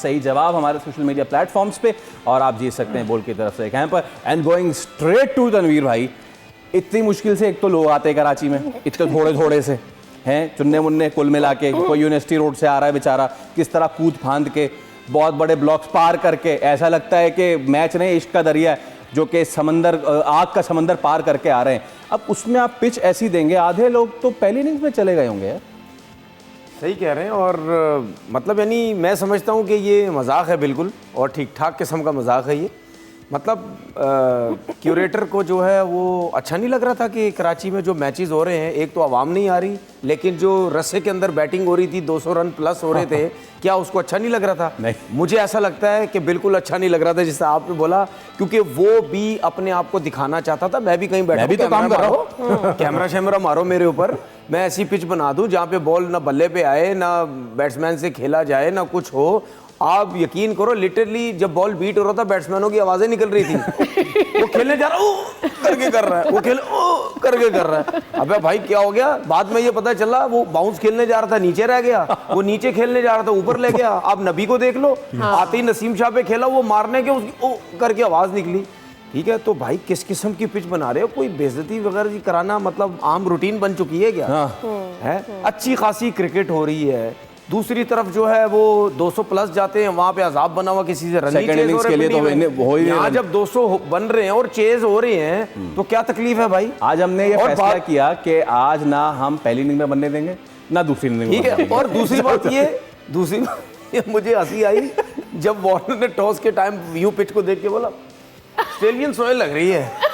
सही जवाब हमारे सोशल मीडिया प्लेटफॉर्म्स पे और आप जीत सकते हैं बोल की तरफ से एक hamper. And going straight to Tanveer भाई, इतनी मुश्किल से एक तो लोग आते हैं कराची में, इतने थोड़े थोड़े से हैं, चुन्ने मुन्ने कुल मिला के, कोई यूनिवर्सिटी रोड से आ रहा है बेचारा, किस तरह कूद फांद के बहुत बड़े ब्लॉक्स पार करके, ऐसा लगता है कि मैच नहीं इश्क का दरिया है जो कि समंदर, आग का समंदर पार करके आ रहे हैं। अब उसमें आप पिच ऐसी देंगे, आधे लोग तो पहली इनिंग्स में चले गए होंगे यार। सही कह रहे हैं। और मतलब यानी मैं समझता हूँ कि ये मजाक है बिल्कुल, और ठीक ठाक किस्म का मजाक है ये। मतलब क्यूरेटर को जो है वो अच्छा नहीं लग रहा था कि कराची में जो मैचेस हो रहे हैं, एक तो आवाम नहीं आ रही, लेकिन जो रस्से के अंदर बैटिंग हो रही थी, 200 रन प्लस हो रहे थे, क्या उसको अच्छा नहीं लग रहा था? नहीं। मुझे ऐसा लगता है कि बिल्कुल अच्छा नहीं लग रहा था, जिससे आपने बोला, क्योंकि वो भी अपने आप को दिखाना चाहता था, मैं भी कहीं बैठा, मैं भी तो काम कर रहा हूँ, कैमरा शैमरा मारो मेरे ऊपर, मैं ऐसी पिच बना दूं जहाँ पे बॉल ना बल्ले पे आए, ना बैट्समैन से खेला जाए, ना कुछ हो। आप यकीन करो, लिटरली जब बॉल बीट हो रहा था, बैट्समैनों की आवाजें निकल रही थी। वो खेलने जा रहा है, ओ करके कर रहा है, वो खेल ओ करके कर रहा है। अबे भाई क्या हो गया? बाद में ये पता चला वो बाउंस खेलने जा रहा था, नीचे रह गया, वो नीचे खेलने जा रहा था, ऊपर ले गया। आप नबी को देख लो, आते ही नसीम शाह पे खेला, वो मारने के उसकी ओ करके आवाज निकली। ठीक है, तो भाई किस किस्म की पिच बना रहे हो? कोई बेइज्जती वगैरह कराना मतलब आम रूटीन बन चुकी है क्या? है अच्छी खासी क्रिकेट हो रही है। दूसरी तरफ जो है वो 200 प्लस जाते हैं, वहां पे अजाब बना हुआ किसी से रन के लिए तो हो ही यहाँ जब 200 बन रहे हैं और चेज हो रहे हैं, तो क्या तकलीफ है भाई? आज हमने ये फैसला किया कि आज ना हम पहली इनिंग में बनने देंगे ना दूसरी इनिंग में। ठीक है, और दूसरी बात ये मुझे हंसी आई जब वार्नर ने टॉस के टाइम यूं पिच को देख के बोला ऑस्ट्रेलियन सॉइल लग रही है।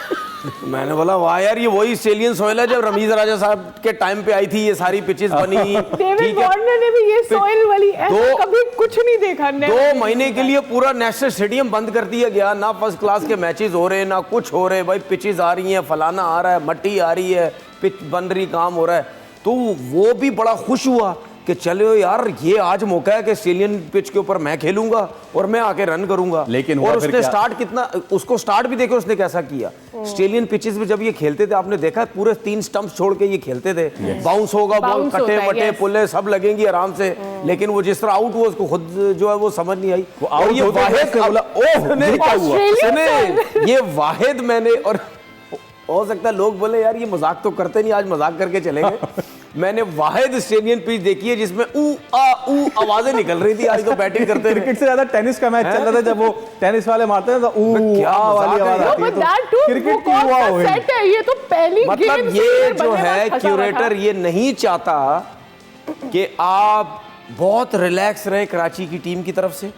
मैंने बोला वाह यार, ये वही ऑस्ट्रेलियन सॉइल है जब रमीज राजा साहब के टाइम पे आई थी, ये सारी पिचेस बनी। डेविड वार्नर ने भी ये सॉइल वाली कभी कुछ नहीं देखा। 2 महीने के लिए पूरा नेशनल स्टेडियम बंद कर दिया गया, ना फर्स्ट क्लास के मैचेस हो रहे, ना कुछ हो रहे। भाई पिचेस आ रही हैं, फलाना आ रहा है, मट्टी आ रही है, पिच बन रही, काम हो रहा है। तो वो भी बड़ा खुश हुआ कि चलो यार, ये आज मौका है कि ऑस्ट्रेलियन पिच के ऊपर मैं खेलूंगा और मैं आके रन करूंगा। लेकिन और उसने स्टार्ट कितना, उसको स्टार्ट भी देखो उसने कैसा किया। ऑस्ट्रेलियन पिचेस पे जब ये खेलते थे, आपने देखा पूरे 3 स्टंप्स छोड़ के ये खेलते थे। बाउंस होगा, बॉल कटे वटे पुले सब लगेंगी आराम से, लेकिन वो जिस तरह आउट हुआ उसको खुद जो है वो समझ नहीं आई। और ये वाहिद मैंने, और हो सकता है लोग बोले यार ये मजाक तो करते नहीं, आज मजाक करके चलेंगे। मैंने वाहिद ऑस्ट्रेलियन पिच देखी है जिसमें ऊ आवाजें निकल रही थी। आज तो बैटिंग करते क्रिकेट से ज्यादा टेनिस का मैच चल रहा था, जब वो टेनिस वाले मारते हैं तो क्या वाली आवाज आती है। तो क्रिकेट की हुआ हो ये तो पहली मतलब ये जो है क्यूरेटर ये नहीं चाहता कि आप बहुत रिलैक्स रहे कराची की टीम की तरफ से।